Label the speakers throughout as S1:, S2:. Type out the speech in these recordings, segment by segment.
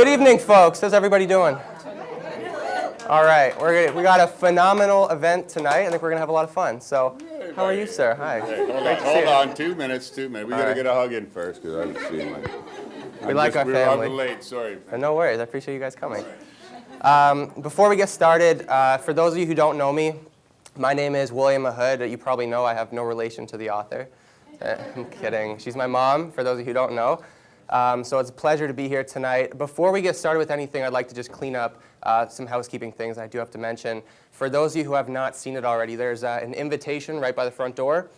S1: Good evening, folks. How's everybody doing? All right, we got a phenomenal event tonight. I think we're gonna have a lot of fun. So, how are you, sir? Hi.
S2: Hey, hold on. 2 minutes. We gotta get a hug in first because I haven't seen one.
S1: We like our family.
S2: We were late. Sorry.
S1: No worries. I appreciate you guys coming. Before we get started, for those of you who don't know me, my name is William Mahood. You probably know I have no relation to the author. I'm kidding. She's my mom, for those of you who don't know. So it's a pleasure to be here tonight. Before we get started with anything, I'd like to just clean up some housekeeping things I do have to mention. For those of you who have not seen it already, there's an invitation right by the front door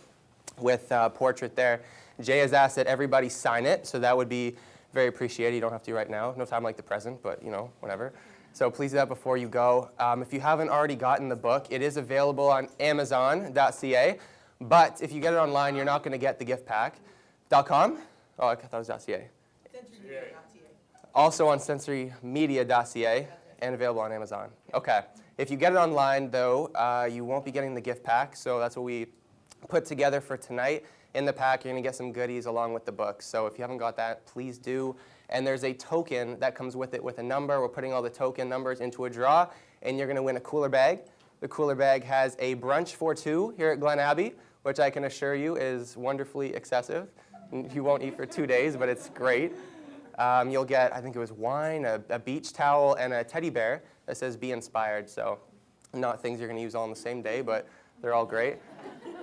S1: with a portrait there. Jay has asked that everybody sign it, so that would be very appreciated. You don't have to right now. No time like the present, but whatever. So please do that before you go. If you haven't already gotten the book, it is available on Amazon.ca. But if you get it online, you're not going to get the gift pack. .com? Oh, I thought it was .ca. Also on sensorymedia.ca and available on Amazon. Okay. If you get it online, though, you won't be getting the gift pack. So that's what we put together for tonight. In the pack, you're going to get some goodies along with the book. So if you haven't got that, please do. And there's a token that comes with it with a number. We're putting all the token numbers into a draw, and you're going to win a cooler bag. The cooler bag has a brunch for two here at Glen Abbey, which I can assure you is wonderfully excessive. You won't eat for 2 days, but it's great. You'll get, I think it was wine, a beach towel, and a teddy bear that says be inspired. So not things you're going to use all in the same day, but they're all great.
S3: You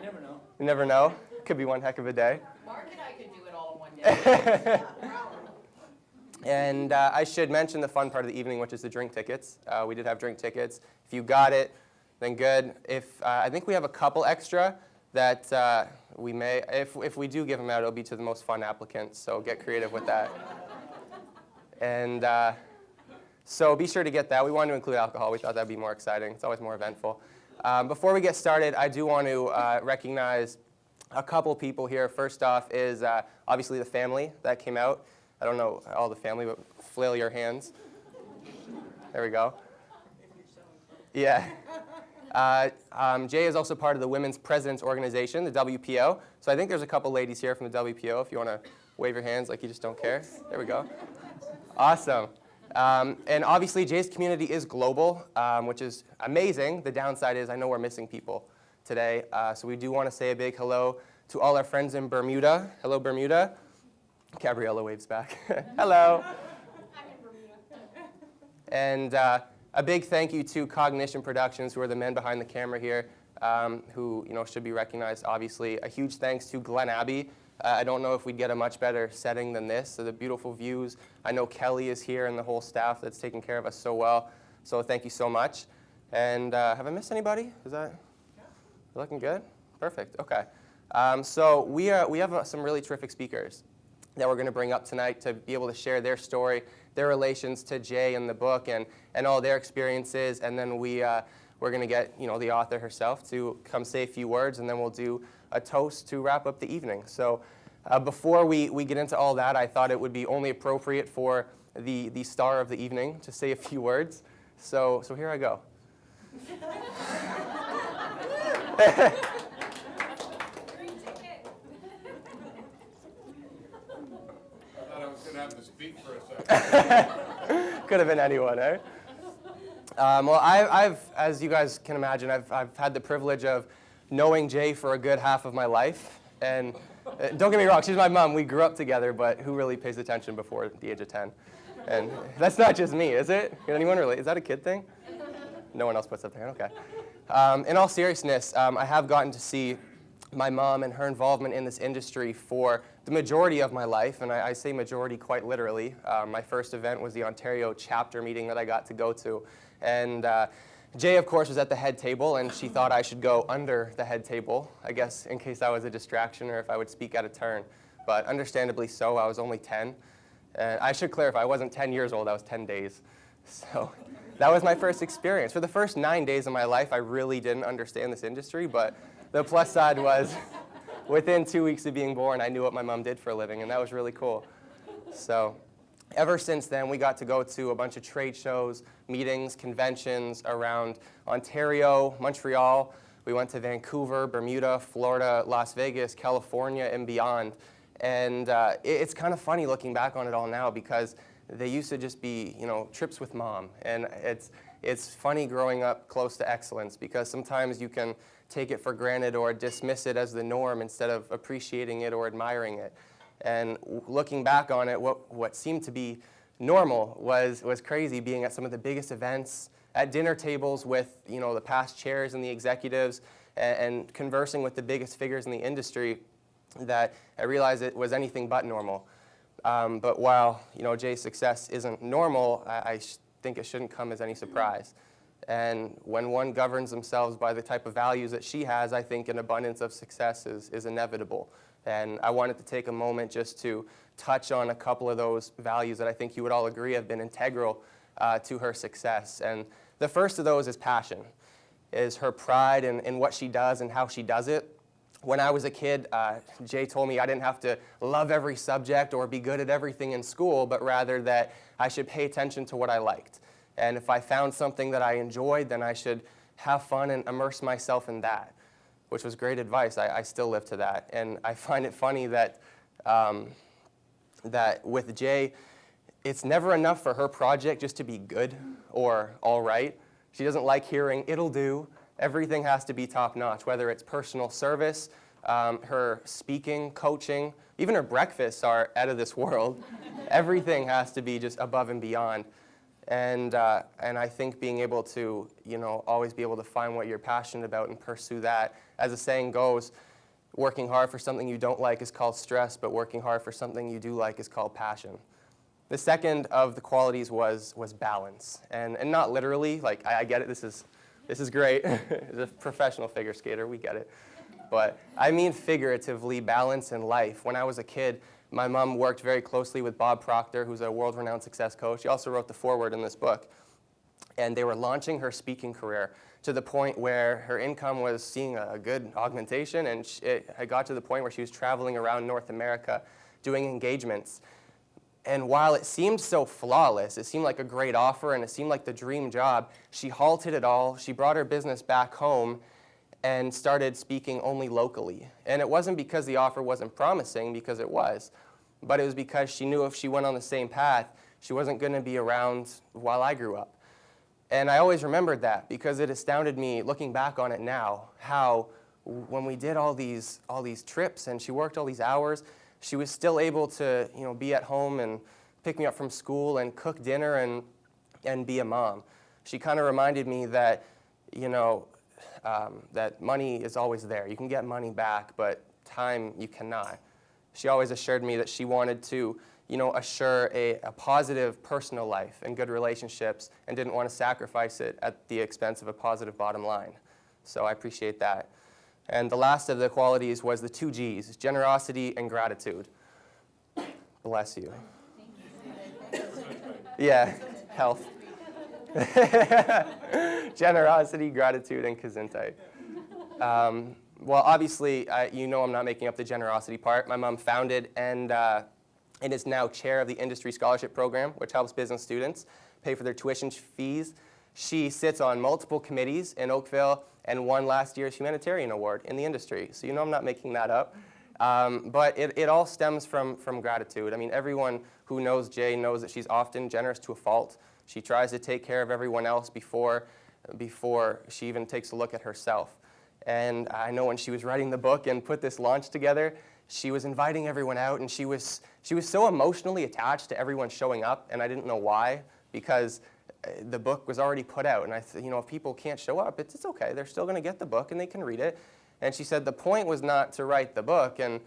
S3: never know.
S1: You never know. Could be one heck of a day.
S4: Mark and I could do it all in one day.
S1: And I should mention the fun part of the evening, which is the drink tickets. We did have drink tickets. If you got it, then good. If I think we have a couple extra that we may, if we do give them out, it'll be to the most fun applicants, so get creative with that. And so be sure to get that. We wanted to include alcohol. We thought that'd be more exciting. It's always more eventful. Before we get started, I do want to recognize a couple people here. First off is obviously the family that came out. I don't know all the family, but flail your hands. There we go. Yeah. Jay is also part of the Women's Presidents Organization, the WPO. So I think there's a couple ladies here from the WPO if you want to wave your hands like you just don't care. There we go. Awesome. And obviously Jay's community is global, which is amazing. The downside is I know we're missing people today. So we do want to say a big hello to all our friends in Bermuda. Hello, Bermuda. Gabriella waves back. Hello.
S4: I'm in Bermuda.
S1: And a big thank you to Cognition Productions, who are the men behind the camera here, who should be recognized. Obviously, a huge thanks to Glen Abbey. I don't know if we'd get a much better setting than this. So the beautiful views. I know Kelly is here and the whole staff that's taking care of us so well. So thank you so much. And have I missed anybody? Is that looking good? Perfect. Okay. So we have some really terrific speakers that we're going to bring up tonight to be able to share their story, their relations to Jay and the book, and all their experiences. And then we're going to get the author herself to come say a few words, and then we'll do a toast to wrap up the evening. So before we get into all that, I thought it would be only appropriate for the star of the evening to say a few words. So here I go.
S2: Have to speak for a second.
S1: Could have been anyone, eh? Well, I've, as you guys can imagine, I've had the privilege of knowing Jay for a good half of my life. And don't get me wrong, she's my mom. We grew up together, but who really pays attention before the age of 10? And that's not just me, is it? Can anyone relate? Is that a kid thing? No one else puts up their hand? Okay. In all seriousness, I have gotten to see my mom and her involvement in this industry for the majority of my life, and I say majority quite literally. My first event was the Ontario chapter meeting that I got to go to, and Jay, of course, was at the head table, and she thought I should go under the head table, I guess in case I was a distraction or if I would speak out of turn, but understandably so. I was only 10, and I should clarify, I wasn't 10 years old, I was 10 days, so that was my first experience. For the first 9 days of my life, I really didn't understand this industry, but the plus side was within 2 weeks of being born, I knew what my mom did for a living, and that was really cool. So ever since then, we got to go to a bunch of trade shows, meetings, conventions around Ontario, Montreal. We went to Vancouver, Bermuda, Florida, Las Vegas, California, and beyond. And it's kind of funny looking back on it all now because they used to just be, trips with mom. And it's funny growing up close to excellence because sometimes you can take it for granted or dismiss it as the norm instead of appreciating it or admiring it. And looking back on it, what seemed to be normal was crazy, being at some of the biggest events, at dinner tables with the past chairs and the executives, and conversing with the biggest figures in the industry, that I realized it was anything but normal. But while Jay's success isn't normal, I think it shouldn't come as any surprise. And when one governs themselves by the type of values that she has, I think an abundance of success is inevitable. And I wanted to take a moment just to touch on a couple of those values that I think you would all agree have been integral to her success. And the first of those is passion, is her pride in what she does and how she does it. When I was a kid, Jay told me I didn't have to love every subject or be good at everything in school, but rather that I should pay attention to what I liked. And if I found something that I enjoyed, then I should have fun and immerse myself in that, which was great advice. I still live to that. And I find it funny that with Jay, it's never enough for her project just to be good or all right. She doesn't like hearing, "it'll do." Everything has to be top-notch, whether it's personal service, her speaking, coaching, even her breakfasts are out of this world. Everything has to be just above and beyond. And I think being able to, always be able to find what you're passionate about and pursue that. As the saying goes, working hard for something you don't like is called stress, but working hard for something you do like is called passion. The second of the qualities was balance. And not literally, like I get it, this is great. As a professional figure skater, we get it. But I mean figuratively, balance in life. When I was a kid, my mom worked very closely with Bob Proctor, who's a world-renowned success coach. He also wrote the foreword in this book. And they were launching her speaking career to the point where her income was seeing a good augmentation, and it got to the point where she was traveling around North America doing engagements. And while it seemed so flawless, it seemed like a great offer, and it seemed like the dream job, she halted it all. She brought her business back home and started speaking only locally. And it wasn't because the offer wasn't promising, because it was, but it was because she knew if she went on the same path, she wasn't going to be around while I grew up. And I always remembered that because it astounded me, looking back on it now, how when we did all these trips and she worked all these hours, she was still able to be at home and pick me up from school and cook dinner and be a mom. She kind of reminded me that that money is always there. You can get money back, but time you cannot. She always assured me that she wanted to assure a positive personal life and good relationships, and didn't want to sacrifice it at the expense of a positive bottom line. So I appreciate that. And the last of the qualities was the 2 G's, generosity and gratitude. Bless you. Yeah, health. Generosity, gratitude, and gesundheit. Well, obviously, I'm not making up the generosity part. My mom founded and is now chair of the Industry Scholarship Program, which helps business students pay for their tuition fees. She sits on multiple committees in Oakville and won last year's Humanitarian Award in the industry. So I'm not making that up. But it all stems from gratitude. I mean, everyone who knows Jay knows that she's often generous to a fault. She tries to take care of everyone else before she even takes a look at herself. And I know when she was writing the book and put this launch together, she was inviting everyone out, and she was so emotionally attached to everyone showing up, and I didn't know why, because the book was already put out, and if people can't show up, it's okay. They're still going to get the book, and they can read it. And she said the point was not to write the book and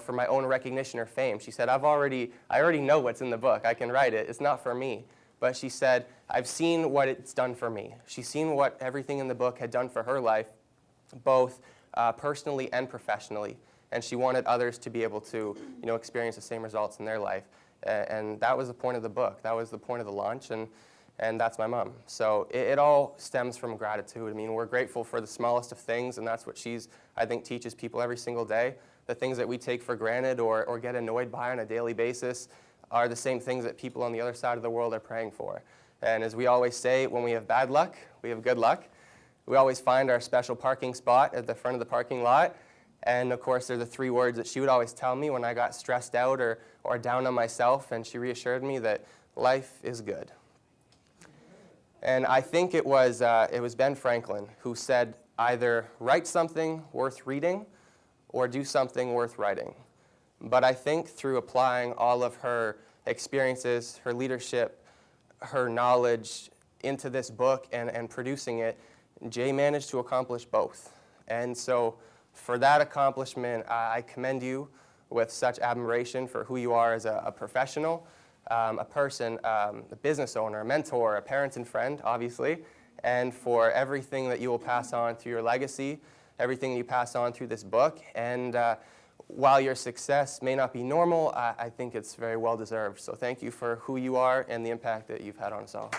S1: for my own recognition or fame. She said I already know what's in the book. I can write it. It's not for me. But she said I've seen what it's done for me. She's seen what everything in the book had done for her life, both personally and professionally. And she wanted others to be able to experience the same results in their life. And that was the point of the book. That was the point of the launch. And that's my mom. So it all stems from gratitude. I mean, we're grateful for the smallest of things, and that's what I think, teaches people every single day. The things that we take for granted or get annoyed by on a daily basis are the same things that people on the other side of the world are praying for. And as we always say, when we have bad luck, we have good luck. We always find our special parking spot at the front of the parking lot. And of course, they're the 3 words that she would always tell me when I got stressed out or down on myself. And she reassured me that life is good. And I think it was Ben Franklin who said, either write something worth reading or do something worth writing. But I think through applying all of her experiences, her leadership, her knowledge into this book and producing it, Jay managed to accomplish both. And so for that accomplishment, I commend you with such admiration for who you are as a professional, a person, a business owner, a mentor, a parent and friend, obviously, and for everything that you will pass on through your legacy, everything you pass on through this book. And while your success may not be normal, I think it's very well deserved. So thank you for who you are and the impact that you've had on us all.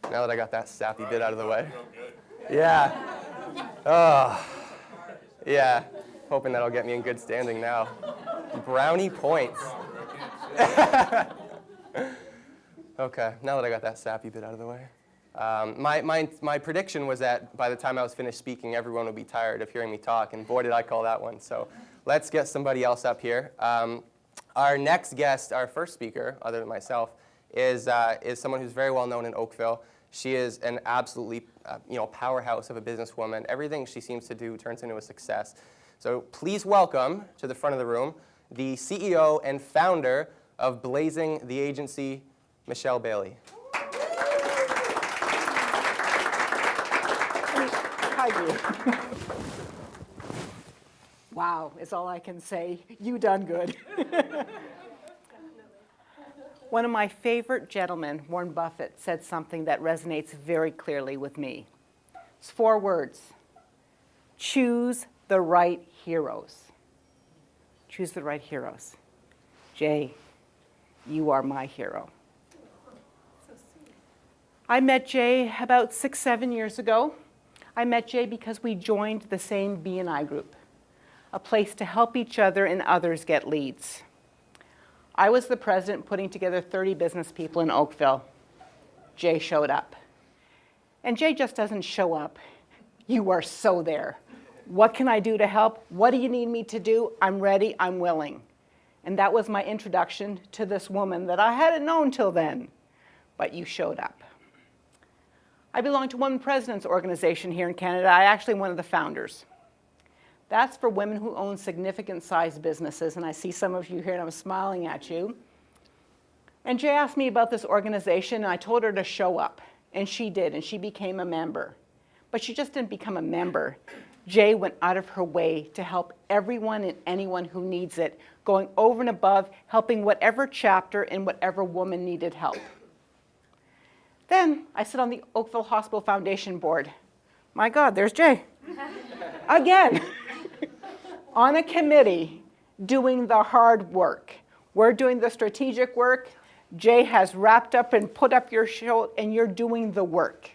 S1: Now that I got that sappy bit out of the way. Yeah. Oh. Yeah. Hoping that'll get me in good standing now. Brownie points. Okay, now that I got that sappy bit out of the way. My prediction was that by the time I was finished speaking, everyone would be tired of hearing me talk, and boy, did I call that one. So let's get somebody else up here. Our next guest, our first speaker, other than myself, is someone who's very well known in Oakville. She is an absolutely powerhouse of a businesswoman. Everything she seems to do turns into a success. So please welcome to the front of the room the CEO and founder of Blazing the Agency, Michelle Bailey.
S3: Hi, you. Wow, is all I can say. You done good. One of my favorite gentlemen, Warren Buffett, said something that resonates very clearly with me. It's 4 words. Choose the right heroes. Choose the right heroes. Jay, you are my hero. I met Jay about 6-7 years ago. I met Jay because we joined the same B&I group, a place to help each other and others get leads. I was the president putting together 30 business people in Oakville. Jay showed up. And Jay just doesn't show up. You are so there. What can I do to help? What do you need me to do? I'm ready, I'm willing. And that was my introduction to this woman that I hadn't known till then. But you showed up. I belong to Women Presidents Organization here in Canada. I'm actually one of the founders. That's for women who own significant sized businesses, and I see some of you here and I'm smiling at you. And Jay asked me about this organization, and I told her to show up, and she did, and she became a member. But she just didn't become a member. Jay went out of her way to help everyone and anyone who needs it, going over and above, helping whatever chapter and whatever woman needed help. Then I sit on the Oakville Hospital Foundation board. My God, there's Jay. Again. On a committee doing the hard work. We're doing the strategic work. Jay has wrapped up and put up your show, and you're doing the work.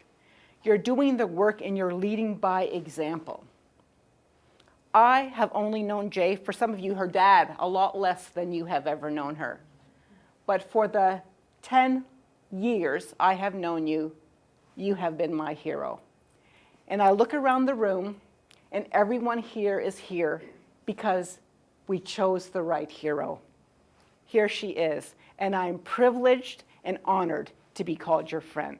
S3: You're doing the work and you're leading by example. I have only known Jay, for some of you, her dad, a lot less than you have ever known her. But for the 10 years I have known you, you have been my hero. And I look around the room, and everyone here is here because we chose the right hero. Here she is, and I'm privileged and honored to be called your friend.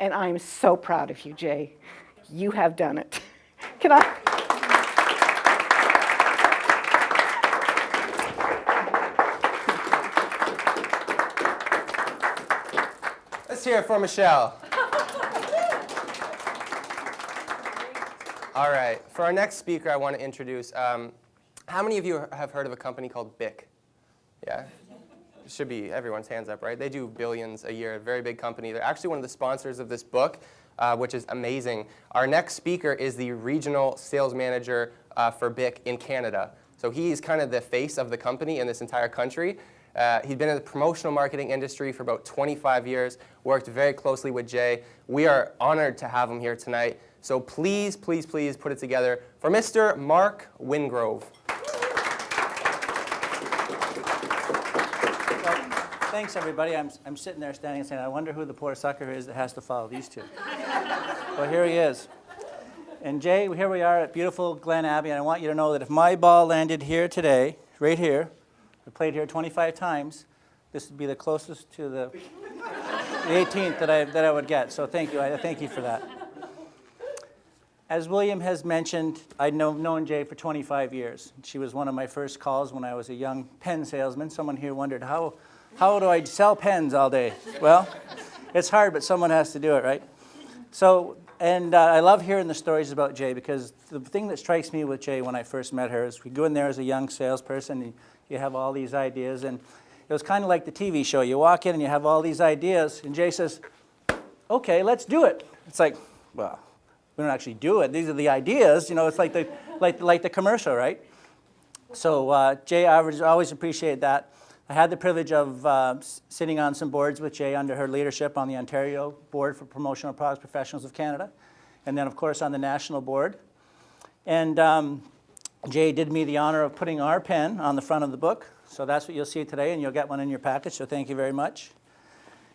S3: And I'm so proud of you, Jay. You have done it. Can I?
S1: Let's hear it for Michelle. All right, for our next speaker, I want to introduce, how many of you have heard of a company called BIC? Yeah? It should be everyone's hands up, right? They do billions a year, a very big company. They're actually one of the sponsors of this book, which is amazing. Our next speaker is the regional sales manager for BIC in Canada. So he's kind of the face of the company in this entire country. He's been in the promotional marketing industry for about 25 years, worked very closely with Jay. We are honored to have him here tonight. So please, please, please put it together for Mr. Mark Wingrove.
S5: Well, thanks, everybody. I'm sitting there standing and saying, I wonder who the poor sucker is that has to follow these two. Well, here he is. And Jay, here we are at beautiful Glen Abbey, and I want you to know that if my ball landed here today, right here, I played here 25 times, this would be the closest to the 18th that I would get. So thank you. I thank you for that. As William has mentioned, I'd known Jay for 25 years. She was one of my first calls when I was a young pen salesman. Someone here wondered, how do I sell pens all day? Well, it's hard, but someone has to do it, right? So, and I love hearing the stories about Jay, because the thing that strikes me with Jay when I first met her is we go in there as a young salesperson, and you have all these ideas, and it was kind of like the TV show. You walk in and you have all these ideas, and Jay says, okay, let's do it. It's like, well, we don't actually do it. These are the ideas. You know, it's like the commercial, right? So Jay, I always appreciate that. I had the privilege of sitting on some boards with Jay under her leadership on the Ontario Board for Promotional Products Professionals of Canada, and then, of course, on the national board. And Jay did me the honor of putting our pen on the front of the book. So that's what you'll see today, and you'll get one in your package, so thank you very much.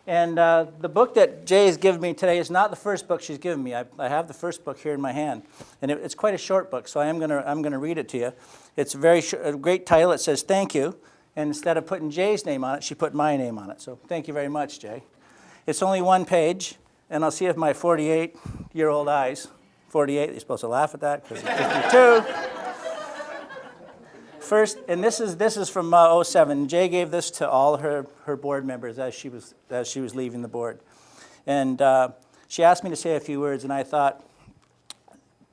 S5: And the book that Jay has given me today is not the first book she's given me. I have the first book here in my hand, and it's quite a short book, so I'm gonna read it to you. It's a great title. It says, "Thank you," and instead of putting Jay's name on it, she put my name on it. So thank you very much, Jay. It's only one page, and I'll see if my 48-year-old eyes, 48, you're supposed to laugh at that because it's 52. First, and this is from 07. Jay gave this to all her board members as she was leaving the board, and she asked me to say a few words, and I thought,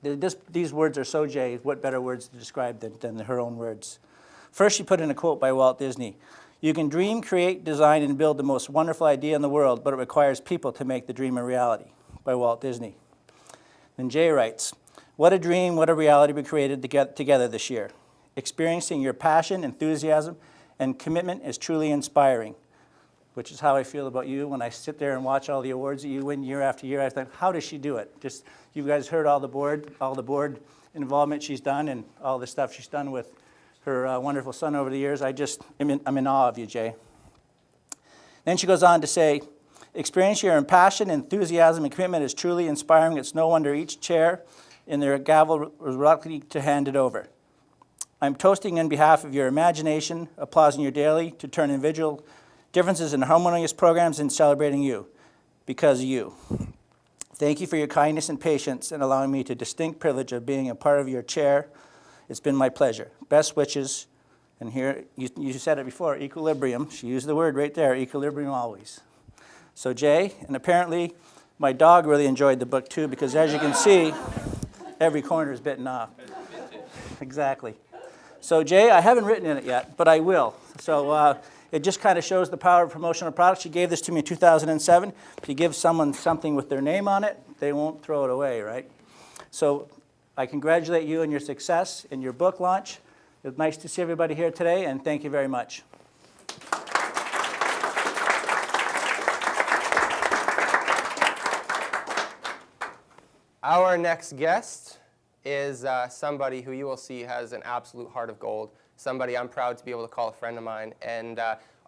S5: these words are so Jay. What better words to describe than her own words? First, she put in a quote by Walt Disney: "You can dream, create, design, and build the most wonderful idea in the world, but it requires people to make the dream a reality." By Walt Disney. Then Jay writes, "What a dream, what a reality we created together this year. Experiencing your passion, enthusiasm, and commitment is truly inspiring," which is how I feel about you when I sit there and watch all the awards that you win year after year. I think, how does she do it? Just, you guys heard all the board involvement she's done and all the stuff she's done with her wonderful son over the years. I'm in awe of you, Jay. Then she goes on to say, "Experiencing your passion, enthusiasm, and commitment is truly inspiring. It's no wonder each chair in their gavel was reluctant to hand it over. I'm toasting on behalf of your imagination, applauding your daily to turn individual differences in harmonious programs and celebrating you, because of you. Thank you for your kindness and patience and allowing me the distinct privilege of being a part of your chair. It's been my pleasure. Best wishes," and here, you said it before, equilibrium. She used the word right there, equilibrium always. So Jay, and apparently my dog really enjoyed the book too, because as you can see, every corner is bitten off. Exactly. So Jay, I haven't written in it yet, but I will. So it just kind of shows the power of promotional products. She gave this to me in 2007. If you give someone something with their name on it, they won't throw it away, right? So I congratulate you on your success in your book launch. It was nice to see everybody here today, and thank you very much.
S1: Our next guest is somebody who you will see has an absolute heart of gold, somebody I'm proud to be able to call a friend of mine, and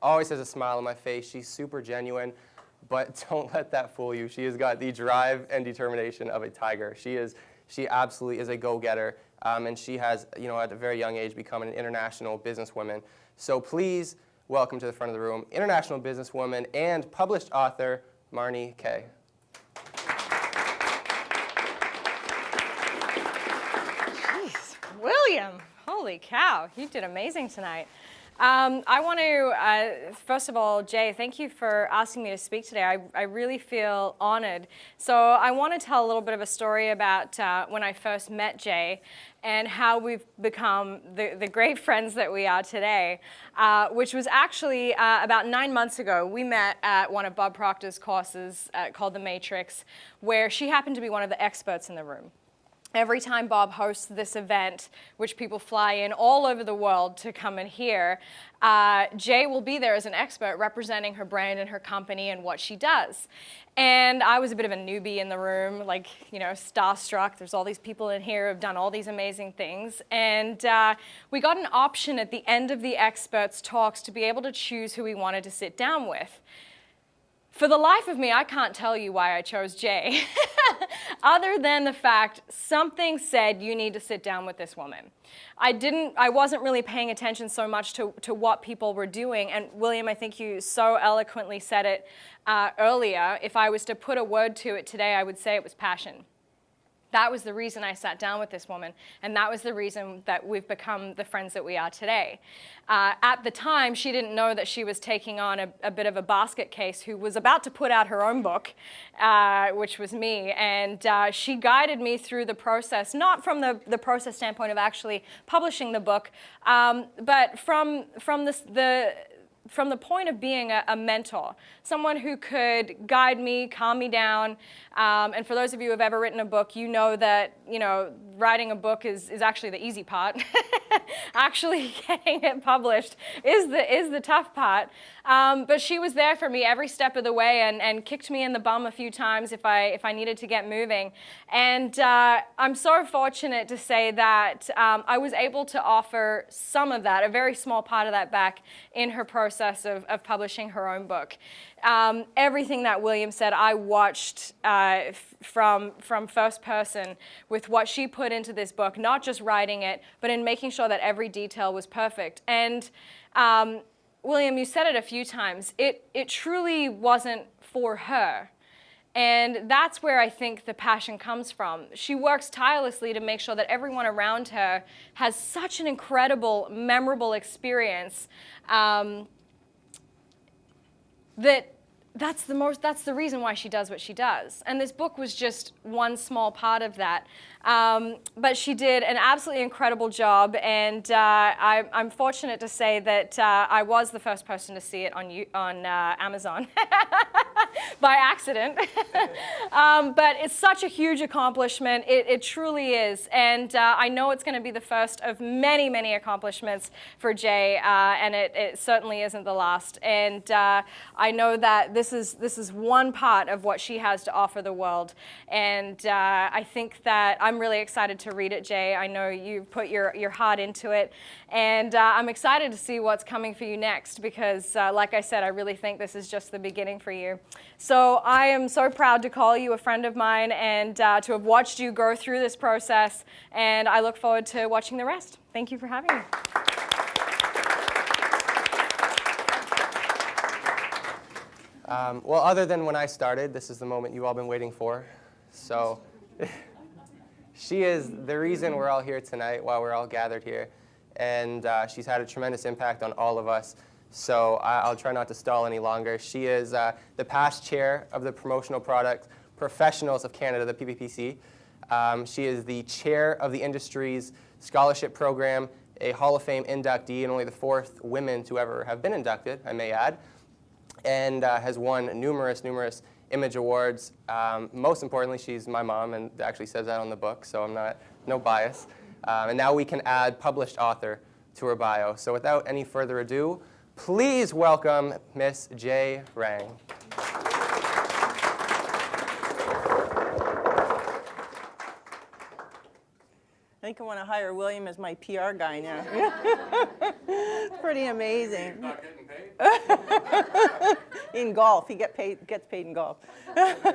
S1: always has a smile on my face. She's super genuine, but don't let that fool you. She has got the drive and determination of a tiger. She absolutely is a go-getter, and she has, at a very young age, become an international businesswoman. So please welcome to the front of the room, international businesswoman and published author, Marnie Kay.
S6: William, holy cow, you did amazing tonight. I want to, first of all, Jay, thank you for asking me to speak today. I really feel honored. So I want to tell a little bit of a story about when I first met Jay and how we've become the great friends that we are today, which was actually about 9 months ago. We met at one of Bob Proctor's courses called The Matrix, where she happened to be one of the experts in the room. Every time Bob hosts this event, which people fly in all over the world to come and hear, Jay will be there as an expert representing her brand and her company and what she does. And I was a bit of a newbie in the room, like, starstruck. There's all these people in here who have done all these amazing things. And we got an option at the end of the experts' talks to be able to choose who we wanted to sit down with. For the life of me, I can't tell you why I chose Jay. other than the fact something said you need to sit down with this woman. I wasn't really paying attention so much to what people were doing, and William, I think you so eloquently said it earlier. If I was to put a word to it today, I would say it was passion. That was the reason I sat down with this woman, and that was the reason that we've become the friends that we are today. At the time, she didn't know that she was taking on a bit of a basket case who was about to put out her own book, which was me, and she guided me through the process, not from the process standpoint of actually publishing the book, but from the point of being a mentor, someone who could guide me, calm me down. And for those of you who have ever written a book, you know that writing a book is actually the easy part. Actually getting it published is the tough part. But she was there for me every step of the way and kicked me in the bum a few times if I needed to get moving. And I'm so fortunate to say that I was able to offer some of that, a very small part of that back in her process of publishing her own book. Everything that William said, I watched from first person with what she put into this book, not just writing it, but in making sure that every detail was perfect. And William, you said it a few times, it truly wasn't for her. And that's where I think the passion comes from. She works tirelessly to make sure that everyone around her has such an incredible, memorable experience that's the reason why she does what she does. And this book was just one small part of that. But she did an absolutely incredible job, and I'm fortunate to say that I was the first person to see it on Amazon by accident. But it's such a huge accomplishment. It truly is, and I know it's going to be the first of many, many accomplishments for Jay, and it certainly isn't the last. And I know that this is one part of what she has to offer the world, and I think that I'm really excited to read it, Jay. I know you've put your heart into it, and I'm excited to see what's coming for you next because, like I said, I really think this is just the beginning for you. So I am so proud to call you a friend of mine and to have watched you go through this process, and I look forward to watching the rest. Thank you for having me.
S1: Well, other than when I started, this is the moment you've all been waiting for. So she is the reason we're all here tonight, why we're all gathered here. And she's had a tremendous impact on all of us. So I'll try not to stall any longer. She is the past chair of the Promotional Product Professionals of Canada, the PPPC. She is the chair of the industry's scholarship program, a Hall of Fame inductee, and only the 4th women to ever have been inducted, I may add, and has won numerous image awards. Most importantly, she's my mom, and it actually says that on the book, so I'm no bias. And now we can add published author to her bio. So without any further ado, please welcome Miss Jae Rang.
S7: I think I want to hire William as my PR guy now. Pretty amazing.
S2: Not getting paid?
S7: In golf, he gets paid in golf. As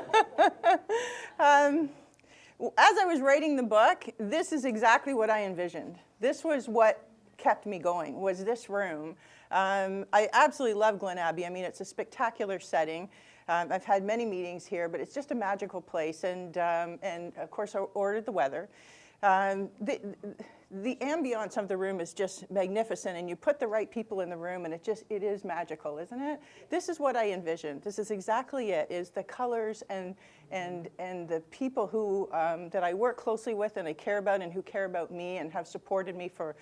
S7: I was writing the book, this is exactly what I envisioned. This was what kept me going, was this room. I absolutely love Glen Abbey. I mean, it's a spectacular setting. I've had many meetings here, but it's just a magical place. And of course, I ordered the weather. The ambiance of the room is just magnificent, and you put the right people in the room, and it is magical, isn't it? This is what I envisioned. This is exactly it, is the colors and the people who, that I work closely with and I care about and who care about me and have supported me for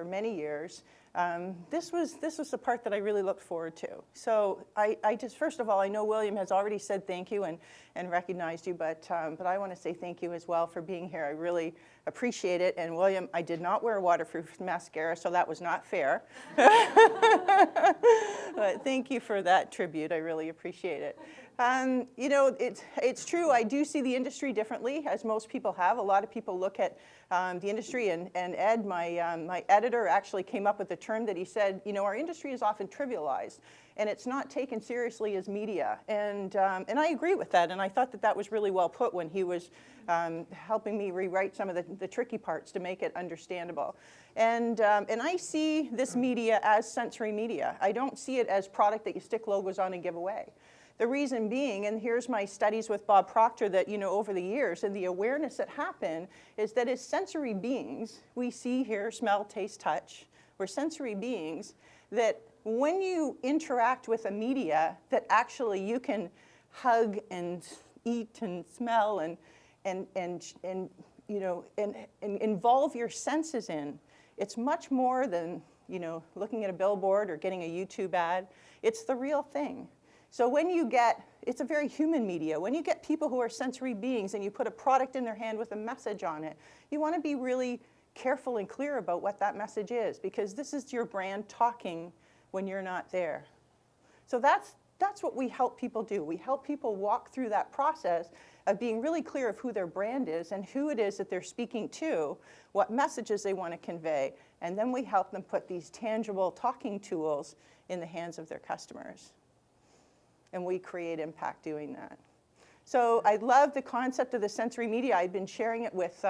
S7: many years. This was the part that I really looked forward to. So I just, first of all, I know William has already said thank you and recognized you, but I want to say thank you as well for being here. I really appreciate it. And William, I did not wear waterproof mascara, so that was not fair. But thank you for that tribute. I really appreciate it. It's true, I do see the industry differently, as most people have. A lot of people look at the industry, and Ed, my editor, actually came up with a term that he said, our industry is often trivialized. and it's not taken seriously as media. And I agree with that, and I thought that that was really well put when he was helping me rewrite some of the tricky parts to make it understandable. And I see this media as sensory media. I don't see it as product that you stick logos on and give away. The reason being, and here's my studies with Bob Proctor that, over the years, and the awareness that happened is that as sensory beings, we see, hear, smell, taste, touch. We're sensory beings that when you interact with a media that actually you can hug and eat and smell and involve your senses in, it's much more than, looking at a billboard or getting a YouTube ad. It's the real thing. So when you get, it's a very human media, when you get people who are sensory beings and you put a product in their hand with a message on it, you want to be really careful and clear about what that message is, because this is your brand talking when you're not there. So that's what we help people do. We help people walk through that process of being really clear of who their brand is and who it is that they're speaking to, what messages they want to convey, and then we help them put these tangible talking tools in the hands of their customers. And we create impact doing that. So I love the concept of the sensory media. I've been sharing it with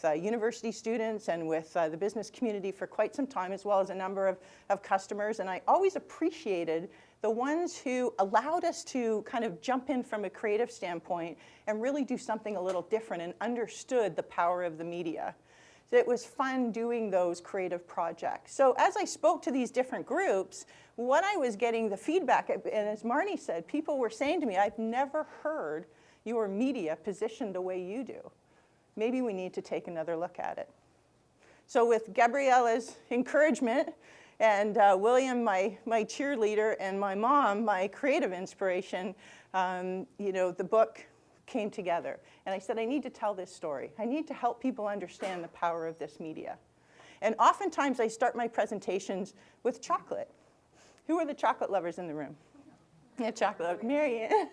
S7: university students and with the business community for quite some time, as well as a number of customers. And I always appreciated the ones who allowed us to kind of jump in from a creative standpoint and really do something a little different and understood the power of the media. So it was fun doing those creative projects. So as I spoke to these different groups, what I was getting the feedback, and as Marnie said, people were saying to me, I've never heard your media positioned the way you do. Maybe we need to take another look at it. So with Gabriella's encouragement, and William, my cheerleader, and my mom, my creative inspiration, the book came together. And I said, I need to tell this story. I need to help people understand the power of this media. And oftentimes I start my presentations with chocolate. Who are the chocolate lovers in the room? Yeah, chocolate lover. Marianne.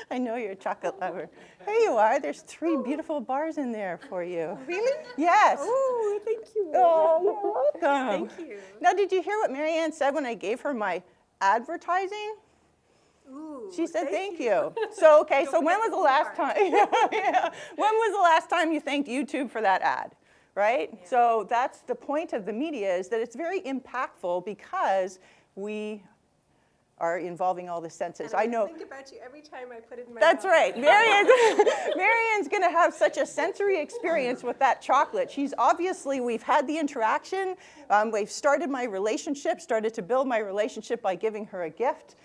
S7: I know you're a chocolate lover. There you are. There's 3 beautiful bars in there for you.
S8: Really?
S7: Yes.
S8: Oh, thank you.
S7: Oh, you're welcome.
S8: Thank you.
S7: Now, did you hear what Marianne said when I gave her my advertising?
S8: Ooh,
S7: She said, thank you. So, okay, so when was the last time? Yeah. When was the last time you thanked YouTube for that ad, right? Yeah. So that's the point of the media, is that it's very impactful because we are involving all the senses.
S8: And I
S7: know.
S8: think about you every time I put it in my
S7: That's
S8: mouth.
S7: right. Marianne's going to have such a sensory experience with that chocolate. We've had the interaction. We've started my relationship, started to build my relationship by giving her a gift.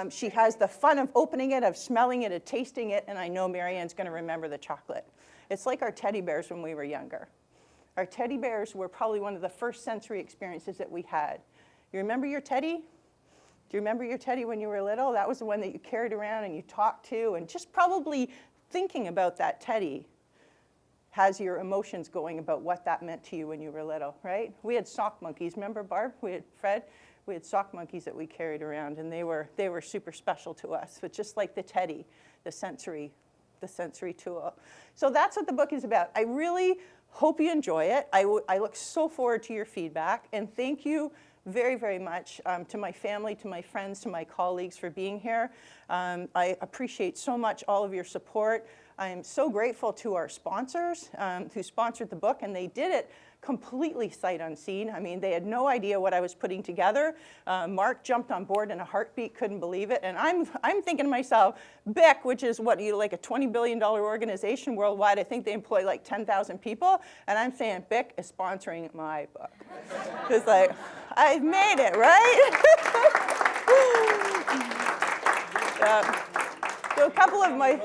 S7: She has the fun of opening it, of smelling it, of tasting it, and I know Marianne's going to remember the chocolate. It's like our teddy bears when we were younger. Our teddy bears were probably one of the first sensory experiences that we had. You remember your teddy? Do you remember your teddy when you were little? That was the one that you carried around and you talked to, and just probably thinking about that teddy has your emotions going about what that meant to you when you were little, right? We had sock monkeys. Remember, Barb? We had Fred? We had sock monkeys that we carried around, and they were super special to us. But just like the teddy, the sensory tool. So that's what the book is about. I really hope you enjoy it. I look so forward to your feedback, and thank you very, very much to my family, to my friends, to my colleagues for being here. I appreciate so much all of your support. I'm so grateful to our sponsors who sponsored the book, and they did it completely sight unseen. I mean, they had no idea what I was putting together. Mark jumped on board in a heartbeat, couldn't believe it. And I'm thinking to myself, BIC, which is like a $20 billion organization worldwide, I think they employ like 10,000 people. And I'm saying BIC is sponsoring my book. It's like, I've made it, right? So a couple of my...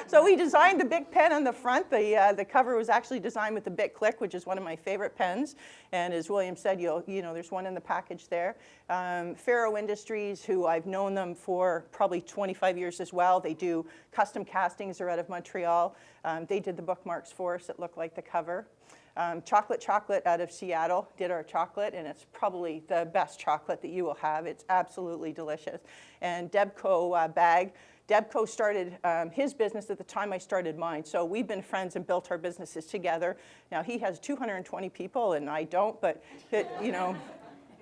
S7: So we designed the Bic pen on the front. The cover was actually designed with the Bic Click, which is one of my favorite pens. And as William said, there's one in the package there. Faro Industries, who I've known them for probably 25 years as well. They do custom castings. They're out of Montreal. They did the bookmarks for us that look like the cover. Chocolate out of Seattle did our chocolate, and it's probably the best chocolate that you will have. It's absolutely delicious. And Debco bag. Debco started his business at the time I started mine, so we've been friends and built our businesses together. Now he has 220 people, and I don't, but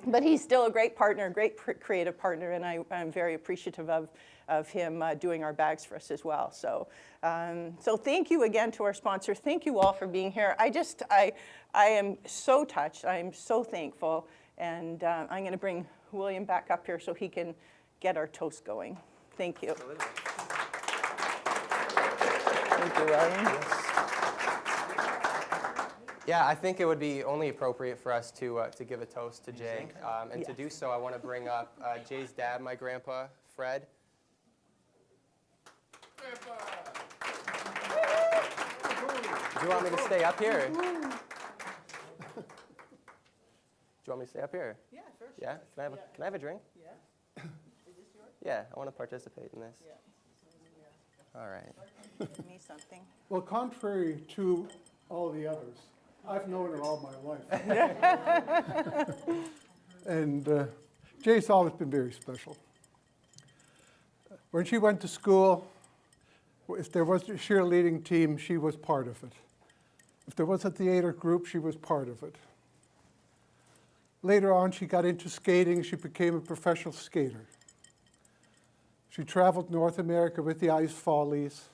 S7: But he's still a great partner, a great creative partner, and I'm very appreciative of him doing our bags for us as well. So, so thank you again to our sponsor. Thank you all for being here. I am so touched. I am so thankful. And I'm going to bring William back up here so he can get our toast going. Thank you. Thank you, William.
S1: Yeah, I think it would be only appropriate for us to give a toast to Jay. And to do so, I want to bring up Jay's dad, my grandpa, Fred. Do you want me to stay up here? Do you want me to stay up here? Yeah, sure. Yeah? Can I have a drink? Yeah. Is this yours? Yeah, I want to participate in this. Yeah. All right.
S7: Give me something.
S9: Well, contrary to all the others, I've known her all my life. And Jay's always been very special. When she went to school, if there was a cheerleading team, she was part of it. If there was a theater group, she was part of it. Later on, she got into skating. She became a professional skater. She traveled North America with the Ice Follies.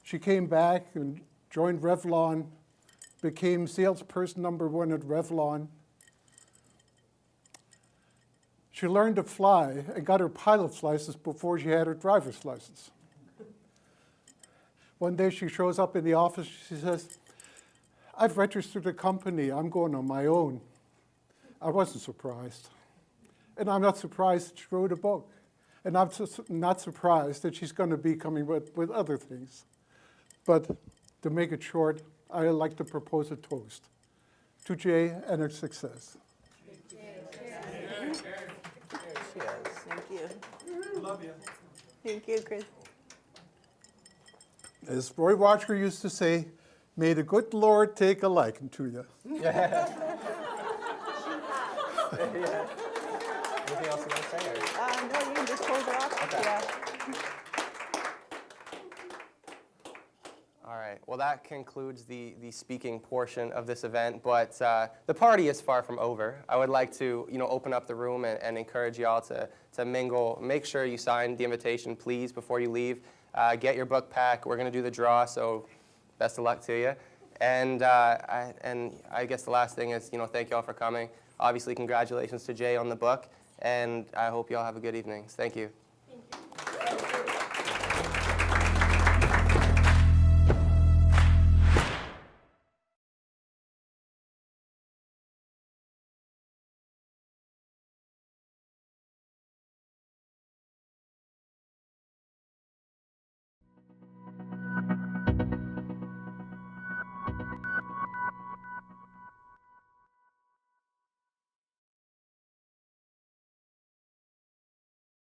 S9: She came back and joined Revlon, became salesperson #1 at Revlon. She learned to fly and got her pilot's license before she had her driver's license. One day she shows up in the office, she says, "I've registered a company, I'm going on my own." I wasn't surprised. And I'm not surprised that she wrote a book. And I'm not surprised that she's going to be coming with other things. But to make it short, I'd like to propose a toast to Jay and her success.
S1: Cheers.
S7: Thank you. Love you. Thank you, Chris.
S9: As Roy Watcher used to say, may the good Lord take a liking to you.
S1: Anything else you want to say? Or?
S7: No, you can just close it off.
S1: Okay.
S7: Yeah.
S1: All right. Well, that concludes the speaking portion of this event, but the party is far from over. I would like to, open up the room and encourage y'all to mingle. Make sure you sign the invitation, please, before you leave. Get your book pack. We're going to do the draw, so best of luck to you. And I guess the last thing is, thank y'all for coming. Obviously, congratulations to Jay on the book, and I hope y'all have a good evening. Thank you.